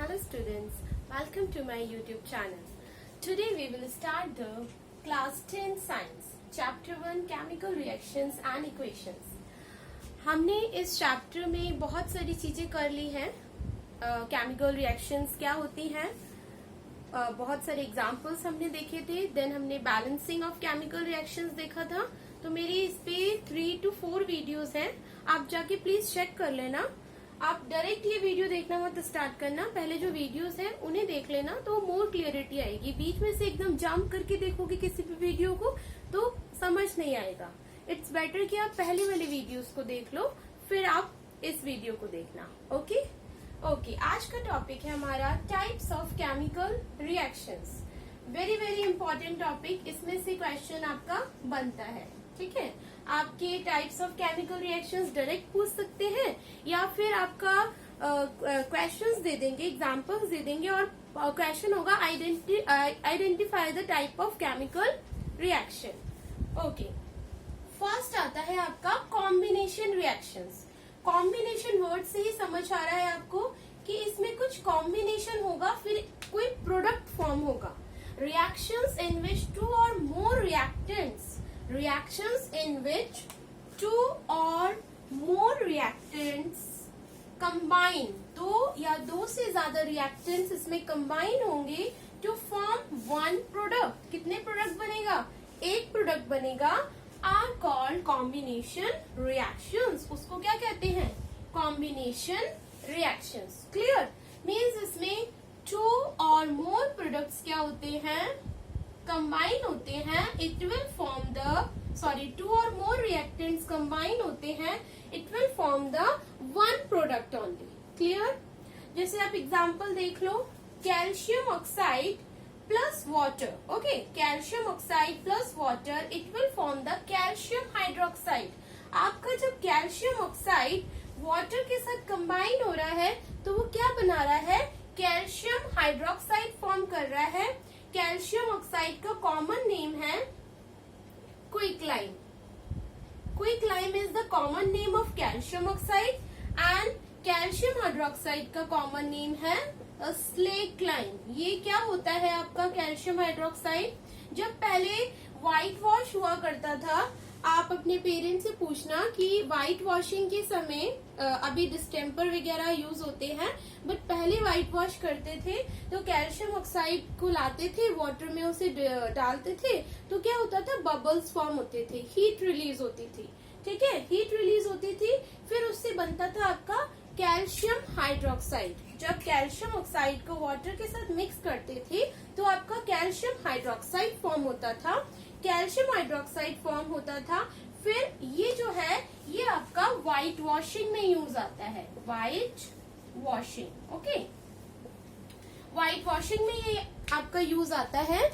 Hello students, welcome to my YouTube channel. Today we will start the class 10 science chapter 1 chemical reactions and equations. हमने इस chapter में बहुत सारी चीजें कर ली हैं. केमिकल रिएक्शंस क्या होती हैं, बहुत सारे एग्जांपल्स हमने देखे थे. देन हमने बैलेंसिंग ऑफ केमिकल रिएक्शंस देखा था. तो मेरी इस पे 3 to 4 वीडियोस हैं, आप जाके प्लीज चेक कर लेना. आप डायरेक्ट ये वीडियो देखना मत स्टार्ट करना, पहले जो वीडियोस हैं उन्हें देख लेना तो मोर क्लियरिटी आएगी. बीच में से एकदम जंप करके देखोगे किसी भी वीडियो को तो समझ नहीं आएगा. इट्स बेटर कि आप पहले वाले वीडियोस को देख लो फिर आप इस वीडियो को देखना. ओके, आज का टॉपिक है हमारा types of chemical reactions. Very very important topic. इसमें से क्वेश्चन आपका बनता है. ठीक है, आपके types of chemical reactions direct पूछ सकते हैं या फिर आपका क्वेश्चंस दे देंगे, एग्जांपल्स दे देंगे और क्वेश्चन होगा identify the type of chemical reaction. Okay, first आता है आपका कॉम्बिनेशन रिएक्शंस. कॉम्बिनेशन वर्ड से ही समझ आ रहा है आपको कि इसमें कुछ कॉम्बिनेशन होगा, फिर कोई प्रोडक्ट फॉर्म होगा. Reactions in which 2 or more reactants, reactions in which 2 or more reactants combine, 2 या 2 से ज्यादा reactants इसमें combine होंगे to form one product. कितने प्रोडक्ट बनेगा? एक प्रोडक्ट बनेगा. are called combination reactions. उसको क्या कहते हैं? combination reactions. clear? means इसमें 2 or more products क्या होते हैं? कंबाइन होते हैं. It will form the 2 or more reactants combine होते हैं. It will form the one product only. Clear? जैसे आप एग्जांपल देख लो, calcium oxide plus water. Okay, calcium oxide plus water it will form the calcium hydroxide. आपका जब calcium oxide water के साथ कंबाइन हो रहा है तो वो क्या बना रहा है? कैल्शियम हाइड्रोक्साइड फॉर्म कर रहा है. कैल्शियम ऑक्साइड का कॉमन नेम है quicklime. Quicklime is the common name of calcium oxide and calcium hydroxide का कॉमन नेम है स्लेक्लाइम. ये क्या होता है आपका कैल्शियम हाइड्रोक्साइड? जब पहले व्हाइट वॉश हुआ करता था, आप अपने पेरेंट्स से पूछना कि व्हाइट वॉशिंग के समय अभी डिस्टेम्पर वगैरह यूज होते हैं, बट पहले व्हाइट वॉश करते थे तो कैल्शियम ऑक्साइड को लाते थे, वाटर में उसे डालते थे तो क्या होता था? बबल्स फॉर्म होते थे, हीट रिलीज होती थी. ठीक है, हीट रिलीज होती थी, फिर उससे बनता था आपका कैल्शियम हाइड्रोक्साइड. जब कैल्शियम ऑक्साइड को वाटर के साथ मिक्स करते थे तो आपका कैल्शियम हाइड्रोक्साइड फॉर्म होता था. कैल्शियम हाइड्रोक्साइड फॉर्म होता था. फिर ये जो है ये आपका व्हाइट वॉशिंग में यूज आता है. White washing. Okay, white washing में ये आपका यूज आता है.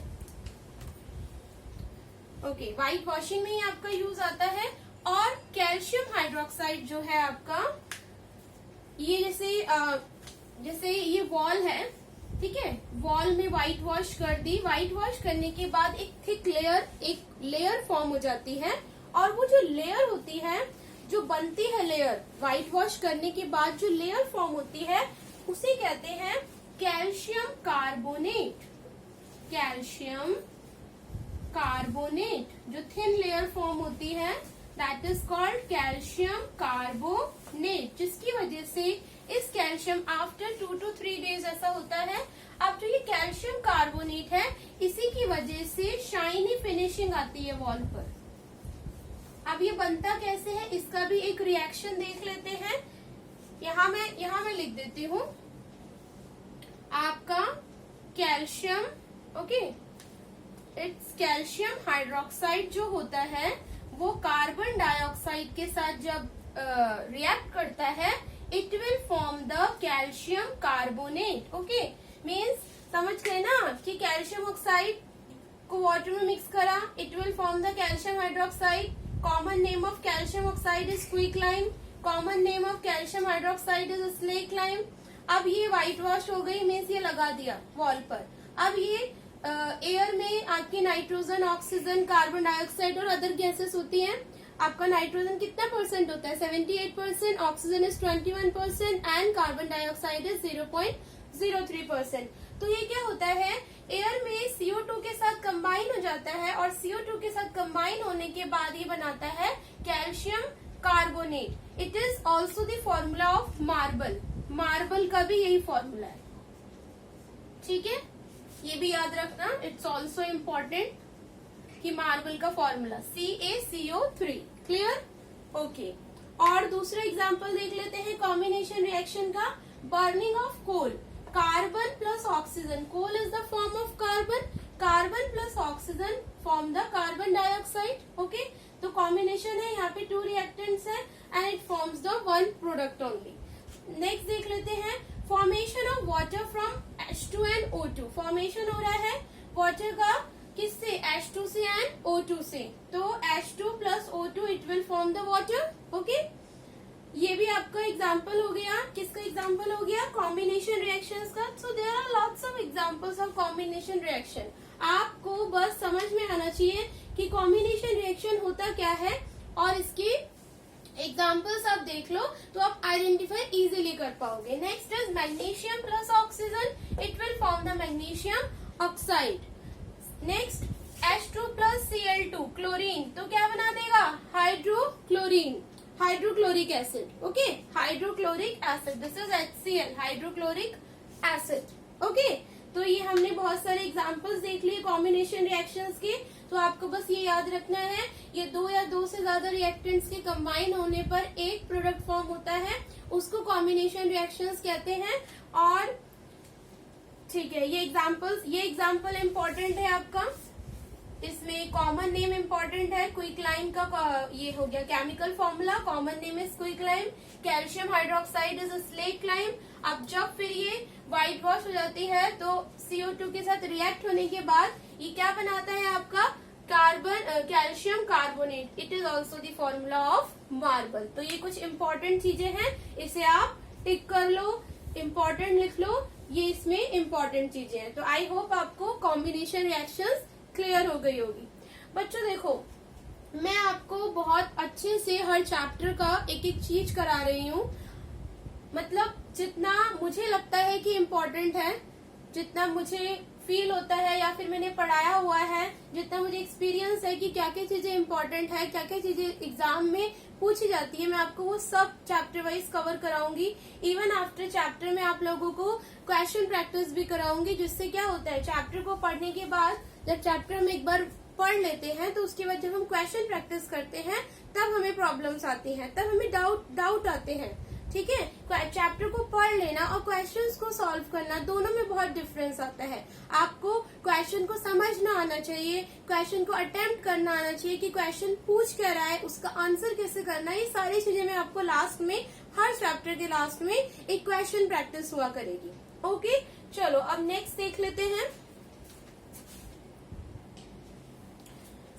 ओके, व्हाइट वॉशिंग में ये आपका यूज आता है. और कैल्शियम हाइड्रोक्साइड जो है आपका, ये जैसे ये वॉल है, ठीक है, वॉल में व्हाइट वॉश कर दी. व्हाइट वॉश करने के बाद एक थिक लेयर फॉर्म हो जाती है और वो जो लेयर होती है, जो बनती है लेयर, व्हाइट वॉश करने के बाद जो लेयर फॉर्म होती है उसे कहते हैं कैल्शियम कार्बोनेट. कैल्शियम कार्बोनेट जो थिन लेयर फॉर्म होती है that is called calcium carbonate, जिसकी वजह से इस कैल्शियम आफ्टर 2 to 3 days ऐसा होता है. अब जो ये कैल्शियम कार्बोनेट है इसी की वजह से शाइनी फिनिशिंग आती है वॉल पर. अब ये बनता कैसे है इसका भी एक रिएक्शन देख लेते हैं. यहाँ मैं लिख देती हूँ आपका calcium. Okay, it's calcium hydroxide जो होता है वो कार्बन डाइऑक्साइड के साथ जब रिएक्ट करता है it will form the calcium carbonate. Okay, means समझ गए ना कि कैल्शियम ऑक्साइड को वाटर में मिक्स करा, it will form the calcium hydroxide. Common name of calcium oxide is quicklime. Common name of calcium hydroxide is slaked lime. अब ये white wash हो गई, मीन्स ये लगा दिया वॉल पर. अब ये एयर में आपकी नाइट्रोजन, ऑक्सीजन, कार्बन डाइऑक्साइड और अदर गैसेस होती हैं. आपका नाइट्रोजन कितना परसेंट होता है? 78%, oxygen is 21% and carbon dioxide is 0.03%। तो ये क्या होता है, एयर में CO2 के साथ कंबाइन हो जाता है और CO2 के साथ कंबाइन होने के बाद ये बनाता है calcium carbonate. It is also the formula of marble. Marble का भी यही फॉर्मूला है, ठीक है, ये भी याद रखना। इट्स ऑल्सो इम्पोर्टेंट कि मार्बल का फॉर्मूला CaCO3। Clear, okay. और दूसरा एग्जांपल देख लेते हैं कॉम्बिनेशन रिएक्शन का। Burning of coal, carbon plus oxygen, coal is the form of carbon, carbon plus oxygen form the carbon dioxide. Okay, तो combination है, यहाँ पे 2 रिएक्टेंट्स है and it forms the 1 product only. Next देख लेते हैं formation of water from H2 and O2। Formation हो रहा है वाटर का किससे, H2 से एंड O2 से। तो H2 plus O2 it will form the water. Okay, ये भी आपका एग्जाम्पल हो गया। किसका एग्जाम्पल हो गया, कॉम्बिनेशन रिएक्शंस का। So there are lots of examples of combination reaction. आपको बस समझ में आना चाहिए कि कॉम्बिनेशन रिएक्शन होता क्या है और इसकी एग्जाम्पल्स आप देख लो तो आप आइडेंटिफाई इजीली कर पाओगे। Next is magnesium plus oxygen, it will form the magnesium oxide. Next H2 plus Cl2 chlorine, तो क्या बना देगा, hydrochlorine, hydrochloric acid. Okay, hydrochloric acid, this is HCl, hydrochloric acid. Okay, तो ये हमने बहुत सारे एग्जांपल्स देख लिए कॉम्बिनेशन रिएक्शंस के। तो आपको बस ये याद रखना है, ये 2 या 2 से ज्यादा रिएक्टेंट्स के कंबाइन होने पर एक प्रोडक्ट फॉर्म होता है, उसको कॉम्बिनेशन रिएक्शंस कहते हैं। और ठीक है, ये एग्जाम्पल इम्पोर्टेंट है आपका। इसमें कॉमन नेम इम्पोर्टेंट है, क्विकलाइन का ये हो गया chemical formula, common name is quicklime. Calcium hydroxide is slaked lime. अब जब फिर ये व्हाइट वॉश हो जाती है तो CO2 के साथ रिएक्ट होने के बाद ये क्या बनाता है आपका, carbon calcium carbonate. It is also the formula of marble. तो ये कुछ इम्पोर्टेंट चीजें हैं, इसे आप टिक कर लो, इम्पोर्टेंट लिख लो, ये इसमें इम्पोर्टेंट चीजें हैं। तो आई होप आपको कॉम्बिनेशन रिएक्शंस क्लियर हो गई होगी। बच्चों देखो, मैं आपको बहुत अच्छे से हर चैप्टर का एक एक चीज करा रही हूँ। मतलब जितना मुझे लगता है कि इम्पोर्टेंट है, जितना मुझे फील होता है या फिर मैंने पढ़ाया हुआ है, जितना मुझे एक्सपीरियंस है कि क्या क्या चीजें इम्पोर्टेंट है, क्या क्या चीजें एग्जाम में पूछी जाती है, मैं आपको वो सब चैप्टर वाइज कवर कराऊंगी। इवन आफ्टर चैप्टर में आप लोगों को क्वेश्चन प्रैक्टिस भी कराऊंगी, जिससे क्या होता है, चैप्टर को पढ़ने के बाद जब चैप्टर हम एक बार पढ़ लेते हैं तो उसके बाद जब हम क्वेश्चन प्रैक्टिस करते हैं तब हमें प्रॉब्लम्स आती हैं, तब हमें डाउट आते हैं। ठीक है, चैप्टर को पढ़ लेना और क्वेश्चंस को सॉल्व करना, दोनों में बहुत डिफरेंस आता है। आपको क्वेश्चन को समझना आना चाहिए, क्वेश्चन को अटेम्प्ट करना आना चाहिए कि क्वेश्चन पूछ क्या रहा है, उसका आंसर कैसे करना है। ये सारी चीजें मैं आपको लास्ट में, हर चैप्टर के लास्ट में एक क्वेश्चन प्रैक्टिस हुआ करेगी। ओके, चलो अब नेक्स्ट देख लेते हैं।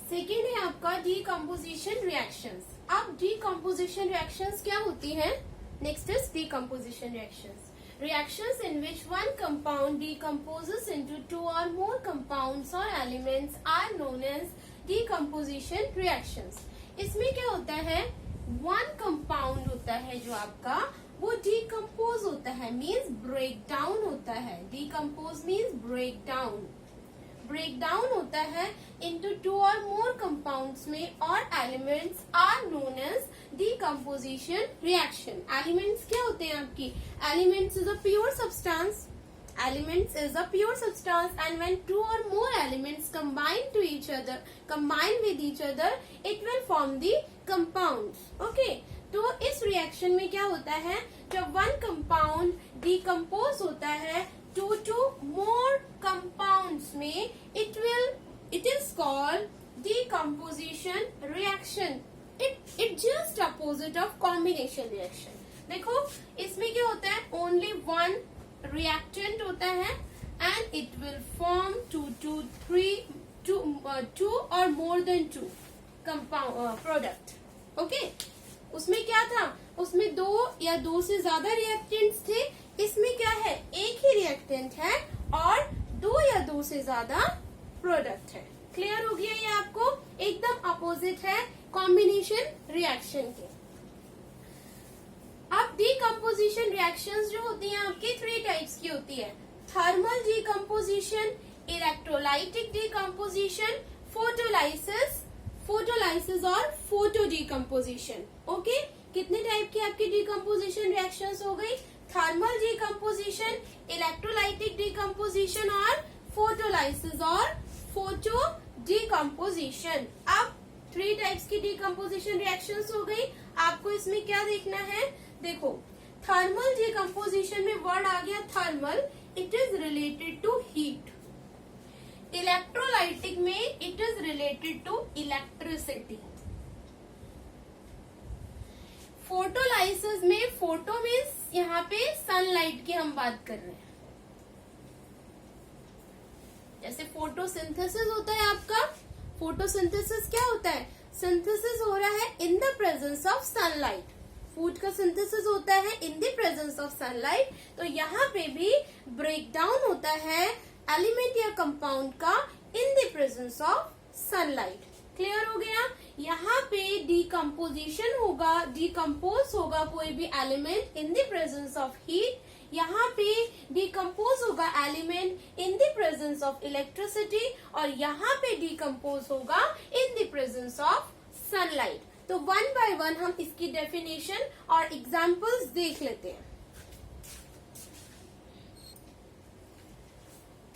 सेकेंड है आपका डीकम्पोजिशन रिएक्शंस। अब डीकम्पोजिशन रिएक्शंस क्या होती हैं? Next is decomposition reactions. Reactions in which one compound decomposes into 2 or more compounds or elements are known as decomposition reactions. इसमें क्या होता है, one compound होता है जो आपका, वो decompose होता है, means break down होता है। decompose means break down. Breakdown होता है into 2 or more compounds में, और elements are known as decomposition reaction. Elements क्या होते हैं आपकी? Elements is a pure substance. Elements is a pure substance, and when 2 or more elements combine with each other, it will form the compounds. Okay. तो इस reaction में क्या होता है, जब one compound decompose होता है 2 to more compounds में, it is called decomposition reaction. It just opposite of combination reaction. देखो इसमें क्या होता है, only one reactant होता है and it will form 2 or more than 2 compound product. Okay, उसमें क्या था, उसमें 2 या 2 से ज्यादा रिएक्टेंट्स थे। इसमें क्या है, एक ही रिएक्टेंट है और 2 या 2 से ज्यादा प्रोडक्ट है। क्लियर हो गया ये आपको? एकदम अपोजिट है कॉम्बिनेशन रिएक्शन के। अब डीकम्पोजिशन रिएक्शंस जो होती हैं आपकी 3 टाइप्स की होती है thermal decomposition, electrolytic decomposition, photolysis और फोटो डिकम्पोजिशन। ओके, कितने टाइप की आपकी डिकम्पोजिशन रिएक्शंस हो गई? थर्मल डिकम्पोजिशन, इलेक्ट्रोलाइटिक डिकम्पोजिशन और फोटोलाइसिस और फोटो डिकम्पोजिशन। अब 3 टाइप्स की डिकम्पोजिशन रिएक्शंस हो गई। आपको इसमें क्या देखना है? देखो, थर्मल डिकम्पोजिशन में वर्ड आ गया thermal, it is related to heat. Electrolytic में it is related to electricity. Photolysis में, फोटो मीन्स यहाँ पे सनलाइट की हम बात कर रहे हैं। जैसे फोटोसिंथेसिस होता है आपका, फोटोसिंथेसिस क्या होता है? सिंथेसिस हो रहा है in the presence of sunlight. Food का सिंथेसिस होता है in the presence of sunlight. तो यहाँ पे भी ब्रेकडाउन होता है एलिमेंट या कंपाउंड का in the presence of sunlight. Clear हो गया? यहाँ पे डिकम्पोजिशन होगा, डिकम्पोज होगा कोई भी element in the presence of heat. यहाँ पे डिकम्पोज होगा element in the presence of electricity, और यहाँ पे डिकम्पोज होगा in the presence of sunlight. तो 1 by 1 हम इसकी डेफिनेशन और एग्जाम्पल्स देख लेते हैं।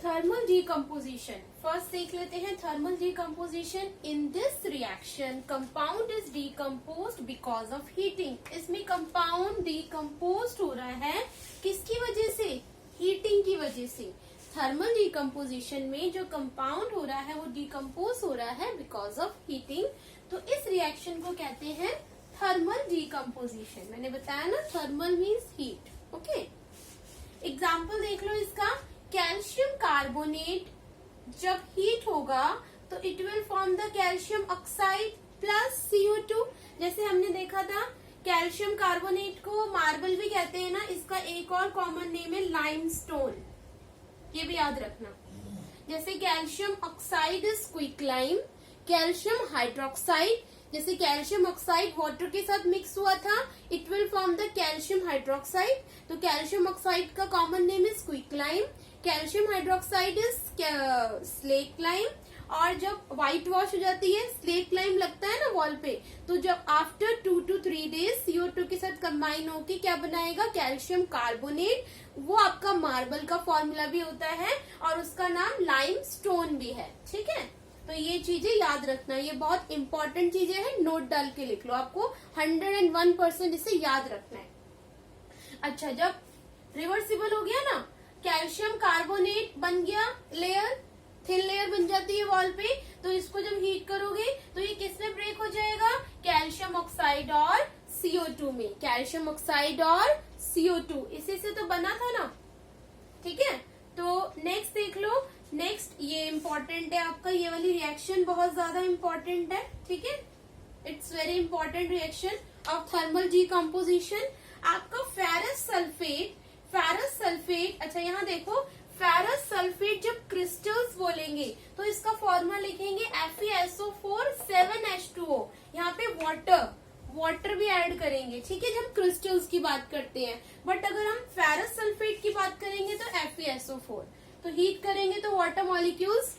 थर्मल डिकम्पोजिशन फर्स्ट देख लेते हैं। Thermal decomposition, in this reaction compound is decomposed because of heating. इसमें कंपाउंड डिकम्पोज्ड हो रहा है किसकी वजह से? हीटिंग की वजह से। थर्मल डिकम्पोजिशन में जो कंपाउंड हो रहा है वो डिकम्पोज हो रहा है बिकॉज ऑफ हीटिंग। तो इस रिएक्शन को कहते हैं थर्मल डिकम्पोजिशन। मैंने बताया ना, thermal means heat. Okay, example देख लो इसका। कैल्शियम कार्बोनेट जब हीट होगा तो it will form the calcium oxide plus CO2। जैसे हमने देखा था कैल्शियम कार्बोनेट को मार्बल भी कहते हैं ना, इसका एक और कॉमन नेम है लाइमस्टोन, ये भी याद रखना। जैसे calcium oxide is quicklime, calcium hydroxide, जैसे कैल्शियम ऑक्साइड वाटर के साथ मिक्स हुआ था, it will form the calcium hydroxide. तो कैल्शियम ऑक्साइड का common name is quicklime, calcium hydroxide is slaked lime. और जब व्हाइट वॉश हो जाती है, स्लेट लाइम लगता है ना वॉल पे, तो जब आफ्टर 2 to 3 days CO2 के साथ कंबाइन होकर क्या बनाएगा? Calcium carbonate. वो आपका मार्बल का फॉर्मूला भी होता है और उसका नाम लाइम स्टोन भी है। ठीक है, तो ये चीजें याद रखना, ये बहुत इंपॉर्टेंट चीजें हैं, नोट डाल के लिख लो। आपको 101% इसे याद रखना है। अच्छा, जब रिवर्सिबल हो गया ना, कैल्शियम कार्बोनेट बन गया लेयर, थिन लेयर बन जाती है वॉल पे, तो इसको जब हीट करोगे तो ये किस में ब्रेक हो जाएगा? कैल्शियम ऑक्साइड और CO2 में। कैल्शियम ऑक्साइड और CO2 इसी से तो बना था ना। ठीक है, तो नेक्स्ट देख लो। नेक्स्ट ये इम्पोर्टेंट है आपका, ये वाली रिएक्शन बहुत ज्यादा इम्पोर्टेंट है। ठीक है, it's very important reaction of thermal decomposition. आपका फेरस सल्फेट, फेरस सल्फेट। अच्छा, यहाँ देखो, फेरस सल्फेट जब क्रिस्टल्स बोलेंगे तो इसका फॉर्मूला लिखेंगे FeSO4 7H2O। यहाँ पे वाटर भी ऐड करेंगे। ठीक है, जब क्रिस्टल्स की बात करते हैं। बट अगर हम फेरस सल्फेट की बात करेंगे तो FeSO4। तो हीट करेंगे तो वाटर मॉलिक्यूल्स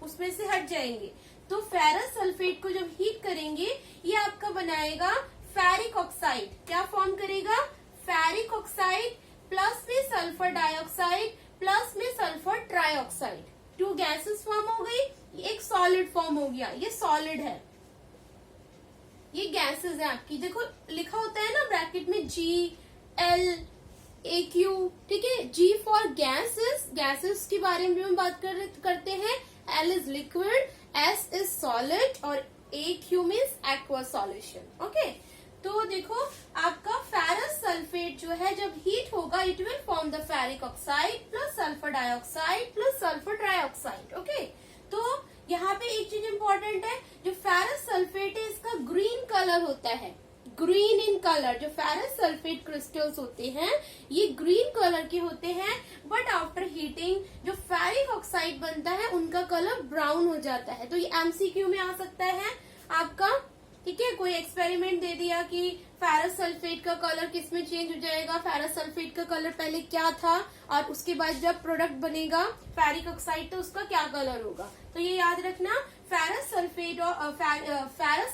उसमें से हट जाएंगे। तो फेरस सल्फेट को जब हीट करेंगे, ये आपका बनाएगा फेरिक ऑक्साइड। क्या फॉर्म करेगा? फेरिक ऑक्साइड प्लस में सल्फर डाइऑक्साइड प्लस में सल्फर ट्राइऑक्साइड। 2 गैसेस फॉर्म हो गई, एक सॉलिड फॉर्म हो गया। ये सॉलिड है, ये गैसेस है आपकी। देखो लिखा होता है ना ब्रैकेट में GLAQ। ठीक है, G फॉर गैसेस, गैसेस के बारे में हम बात करते हैं। L is liquid, S is solid और AQ means aqua solution. Okay, तो देखो आपका फेरस सल्फेट जो है जब हीट होगा, it will form the ferric oxide plus sulphur dioxide plus sulphur trioxide. Okay, तो यहाँ पे एक चीज इंपॉर्टेंट है, जो फेरस सल्फेट है इसका ग्रीन कलर होता है, ग्रीन इन कलर। जो फेरस सल्फेट क्रिस्टल्स होते हैं ये ग्रीन कलर के होते हैं, बट आफ्टर हीटिंग जो फेरिक ऑक्साइड बनता है उनका कलर ब्राउन हो जाता है। तो ये MCQ में आ सकता है आपका। ठीक है, कोई एक्सपेरिमेंट दे दिया कि फेरस सल्फेट का कलर किस में चेंज हो जाएगा, फेरस सल्फेट का कलर पहले क्या था और उसके बाद जब प्रोडक्ट बनेगा फेरिक ऑक्साइड तो उसका क्या कलर होगा। तो ये याद रखना, ferrous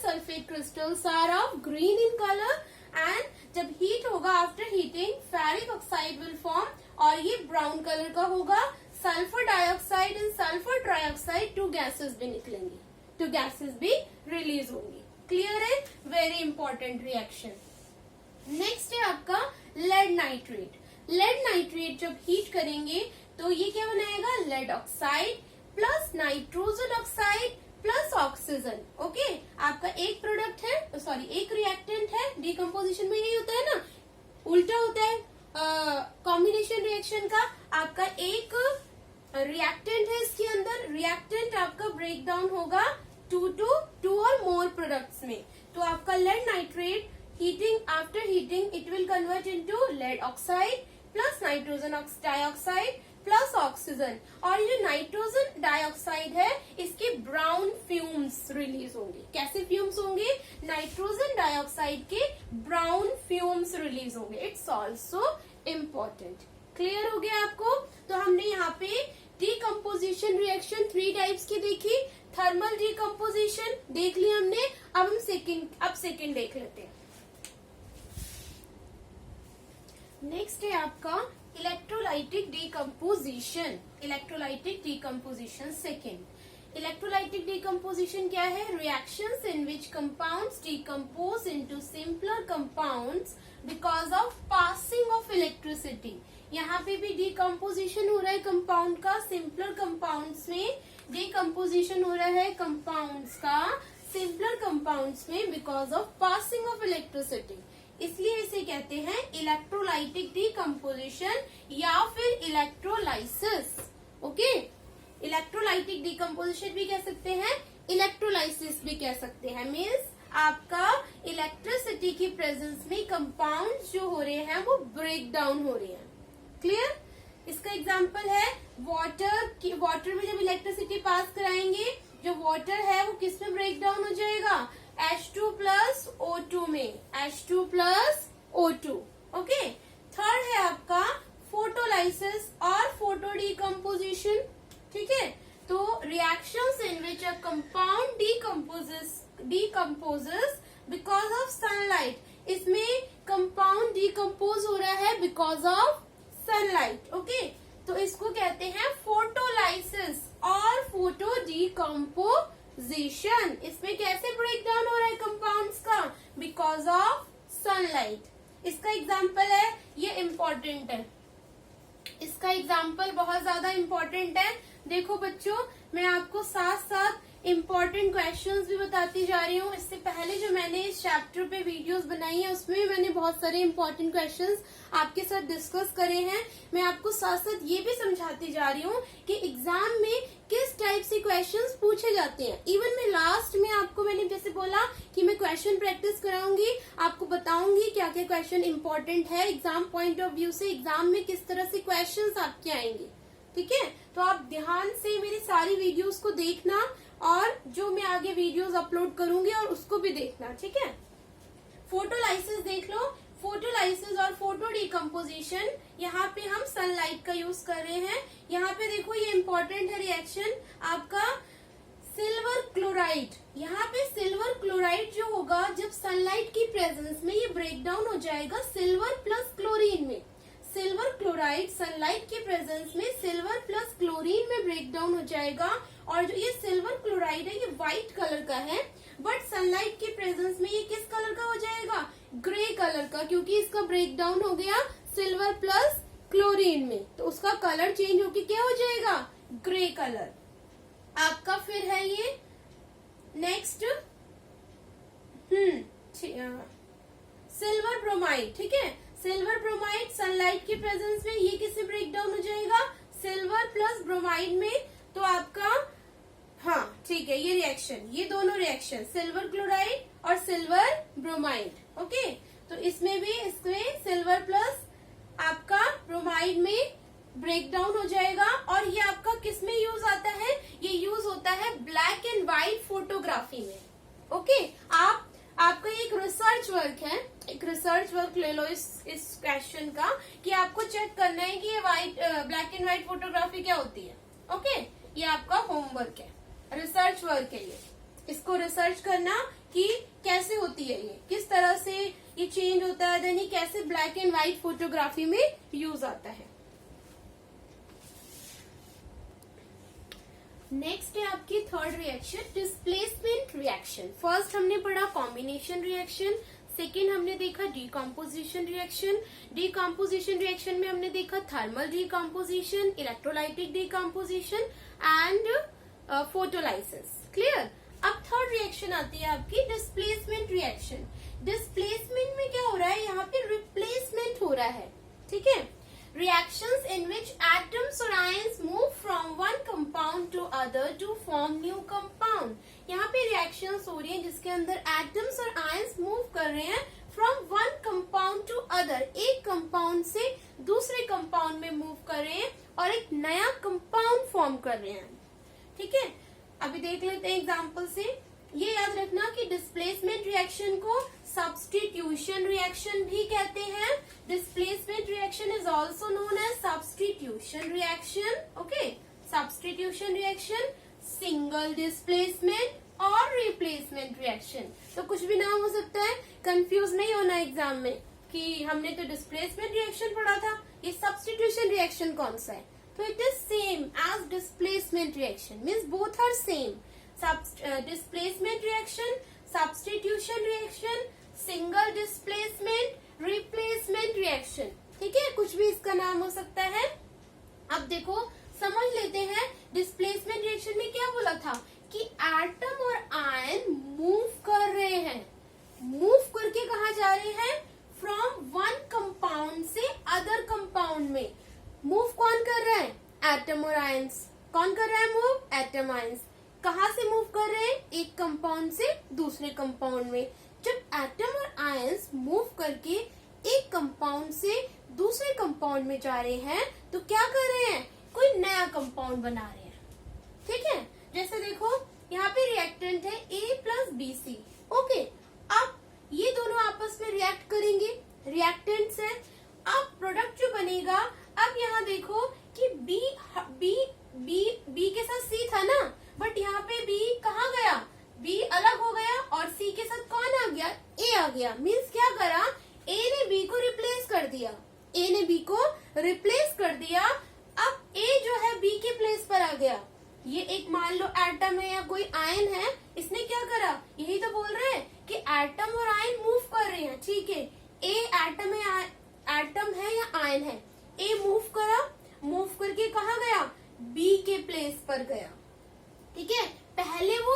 sulphate crystals are of green in colour and जब हीट होगा after heating ferric oxide will form और ये ब्राउन कलर का होगा। Sulphur dioxide and sulphur trioxide two gases भी निकलेंगी, टू गैसेस भी रिलीज होंगी। क्लियर है, वेरी इंपॉर्टेंट रिएक्शन। नेक्स्ट है आपका लेड नाइट्रेट। लेड नाइट्रेट जब हीट करेंगे तो ये क्या बनाएगा, lead oxide plus nitrogen oxide plus oxygen. Okay, आपका एक प्रोडक्ट है, सॉरी एक रिएक्टेंट है, डिकम्पोजिशन में यही होता है ना, उल्टा होता है कॉम्बिनेशन रिएक्शन का। आपका एक रिएक्टेंट है, इसके अंदर रिएक्टेंट आपका ब्रेक डाउन होगा टू और मोर प्रोडक्ट्स में। तो आपका lead nitrate heating, after heating it will convert into lead oxide plus nitrogen dioxide plus oxygen. और ये नाइट्रोजन डाइऑक्साइड है, इसके ब्राउन फ्यूम्स रिलीज होंगे। कैसे फ्यूम्स होंगे, नाइट्रोजन डाइऑक्साइड के ब्राउन फ्यूम्स रिलीज होंगे। It's also important. क्लियर हो गया आपको। तो हमने यहाँ पे डीकम्पोजिशन रिएक्शन 3 टाइप्स की देखी। थर्मल डीकम्पोजिशन देख ली हमने, अब हम सेकंड देख लेते हैं। नेक्स्ट है आपका electrolytic decomposition. Electrolytic decomposition second. Electrolytic decomposition क्या है, reactions in which compounds decompose into simpler compounds because of passing of electricity. यहाँ पे भी डीकम्पोजिशन हो रहा है कंपाउंड का, सिंपलर कंपाउंड्स में डीकम्पोजिशन हो रहा है कंपाउंड्स का सिंपलर कंपाउंड्स में because of passing of electricity. इसलिए इसे कहते हैं इलेक्ट्रोलाइटिक डीकम्पोजिशन या फिर इलेक्ट्रोलाइसिस। ओके, इलेक्ट्रोलाइटिक डीकम्पोजिशन भी कह सकते हैं, इलेक्ट्रोलाइसिस भी कह सकते हैं। मीन्स आपका इलेक्ट्रिसिटी की प्रेजेंस में कंपाउंड्स जो हो रहे हैं वो ब्रेक डाउन हो रहे हैं। क्लियर। इसका एग्जाम्पल है वाटर। वाटर में जब इलेक्ट्रिसिटी पास कराएंगे, जो वाटर है वो किस में ब्रेक डाउन हो जाएगा, H2 प्लस O2 में, H2 plus O2। Okay, third है आपका फोटोलाइसिस और फोटो डीकम्पोजिशन। ठीक है, तो reactions in which a compound decomposes because of sunlight. इसमें कंपाउंड डीकम्पोज हो रहा है बिकॉज ऑफ सनलाइट। ओके, तो इसको कहते हैं फोटोलाइसिस और फोटो डीकम्पोजिशन। इसमें कैसे ब्रेक डाउन हो रहा है कंपाउंड्स का, बिकॉज ऑफ सनलाइट। इसका एग्जाम्पल है, ये इम्पोर्टेंट है, इसका एग्जाम्पल बहुत ज्यादा इम्पोर्टेंट है। देखो बच्चों, मैं आपको साथ साथ इम्पोर्टेंट क्वेश्चंस भी बताती जा रही हूँ। इससे पहले जो मैंने इस चैप्टर पे वीडियोस बनाई है उसमें भी मैंने बहुत सारे इम्पोर्टेंट क्वेश्चंस आपके साथ डिस्कस करे हैं। मैं आपको साथ साथ ये भी समझाती जा रही हूँ कि एग्जाम में किस टाइप से क्वेश्चंस पूछे जाते हैं। इवन मैं लास्ट में आपको मैंने जैसे बोला कि मैं क्वेश्चन प्रैक्टिस कराऊंगी, आपको बताऊंगी क्या क्या क्वेश्चन इम्पोर्टेंट है एग्जाम पॉइंट ऑफ व्यू से, एग्जाम में किस तरह से क्वेश्चन आपके आएंगे। ठीक है, तो आप ध्यान से मेरी सारी वीडियोस को देखना और जो मैं आगे वीडियोस अपलोड करूंगी और उसको भी देखना। ठीक है, फोटोलाइसिस देख लो। फोटोलाइसिस और फोटो डीकम्पोजिशन, यहाँ पे हम सनलाइट का यूज कर रहे हैं। यहाँ पे देखो ये इम्पोर्टेंट है रिएक्शन आपका सिल्वर क्लोराइड। यहाँ पे सिल्वर क्लोराइड जो होगा जब सनलाइट की प्रेजेंस में ये ब्रेक डाउन हो जाएगा सिल्वर प्लस क्लोरीन में। सिल्वर क्लोराइड सनलाइट के प्रेजेंस में सिल्वर प्लस क्लोरीन में ब्रेक डाउन हो जाएगा। और जो ये सिल्वर क्लोराइड है ये व्हाइट कलर का है, बट सनलाइट के प्रेजेंस में ये किस कलर का हो जाएगा, ग्रे कलर का, क्योंकि इसका ब्रेक डाउन हो गया सिल्वर प्लस क्लोरीन में, तो उसका कलर चेंज होके क्या हो जाएगा, ग्रे कलर आपका। फिर है ये नेक्स्ट सिल्वर ब्रोमाइड। ठीक है, सिल्वर ब्रोमाइड सनलाइट के प्रेजेंस में ये किससे ब्रेक डाउन हो जाएगा, सिल्वर प्लस ब्रोमाइड में। तो आपका हाँ ठीक है, ये रिएक्शन, ये दोनों रिएक्शन सिल्वर क्लोराइड और सिल्वर ब्रोमाइड। ओके, तो इसमें भी इसमें सिल्वर प्लस आपका ब्रोमाइड में ब्रेक डाउन हो जाएगा। और ये आपका किस में यूज आता है, ये यूज होता है ब्लैक एंड व्हाइट फोटोग्राफी में। ओके, आप आपका एक रिसर्च वर्क है, एक रिसर्च वर्क ले लो इस क्वेश्चन का कि आपको चेक करना है कि ये ब्लैक एंड व्हाइट फोटोग्राफी क्या होती है। ओके, ये आपका होमवर्क है, रिसर्च वर्क है ये। इसको रिसर्च करना कि कैसे होती है ये, किस तरह से ये चेंज होता है, देन ये कैसे ब्लैक एंड व्हाइट फोटोग्राफी में यूज आता है। नेक्स्ट है आपकी third reaction, displacement reaction. First हमने पढ़ा कॉम्बिनेशन रिएक्शन, सेकेंड हमने देखा डीकम्पोजिशन रिएक्शन। डीकम्पोजिशन रिएक्शन में हमने देखा thermal decomposition, electrolytic decomposition and photolysis. Clear. अब थर्ड रिएक्शन आती है आपकी डिस्प्लेसमेंट रिएक्शन। डिस्प्लेसमेंट में क्या हो रहा है, यहाँ पे रिप्लेसमेंट हो रहा है। ठीक है, reactions in which atoms or ions move from one compound to other to form new compound। यहाँ पे reactions हो रही हैं जिसके अंदर atoms और ions move कर रहे हैं from one compound to other, एक compound से दूसरे compound में move कर रहे हैं और एक नया compound form कर रहे हैं। ठीक है, अभी देख लेते हैं एग्जाम्पल से। ये याद रखना कि डिस्प्लेसमेंट रिएक्शन को सब्स्टिट्यूशन रिएक्शन भी कहते हैं। Displacement reaction is also known as substitution reaction. Okay, substitution reaction, single displacement और रिप्लेसमेंट रिएक्शन। तो कुछ भी नाम हो सकता है, कंफ्यूज नहीं होना एग्जाम में कि हमने तो डिस्प्लेसमेंट रिएक्शन पढ़ा था, ये सब्स्टिट्यूशन रिएक्शन कौन सा है। तो it is same as displacement reaction, means both are same. Displacement reaction, substitution reaction, single displacement, replacement reaction. ठीक है, कुछ भी इसका नाम हो सकता है। अब देखो समझ लेते हैं डिस्प्लेसमेंट रिएक्शन में क्या बोला था कि एटम और आयन मूव कर रहे हैं। मूव करके कहाँ जा रहे हैं, फ्रॉम वन कंपाउंड से अदर कंपाउंड में। मूव कौन कर रहा है, एटम और आयंस। कौन कर रहा है मूव, एटम आयंस। कहाँ से मूव कर रहे हैं, एक कंपाउंड से दूसरे कंपाउंड में। जब एटम और आयंस मूव करके एक कंपाउंड से दूसरे कंपाउंड में जा रहे हैं तो क्या कर रहे हैं, कोई नया कंपाउंड बना रहे हैं। ठीक है, जैसे देखो यहाँ पे रिएक्टेंट है A+BC। ओके, अब ये दोनों आपस में रिएक्ट करेंगे, रिएक्टेंट्स है। अब प्रोडक्ट जो बनेगा, अब यहाँ देखो कि B के साथ C था ना, बट यहाँ पे B कहाँ गया, B अलग हो गया और C के साथ कौन आ गया, A आ गया। मीन्स क्या करा, A ने B को रिप्लेस कर दिया, A ने B को रिप्लेस कर दिया। अब A जो है B के प्लेस पर आ गया। ये एक मान लो एटम है या कोई आयन है, इसने क्या करा, यही तो बोल रहे हैं कि एटम और आयन मूव कर रहे हैं। ठीक है, A एटम है या आयन है, A मूव करा, मूव करके कहाँ गया, B के प्लेस पर गया। ठीक है, पहले वो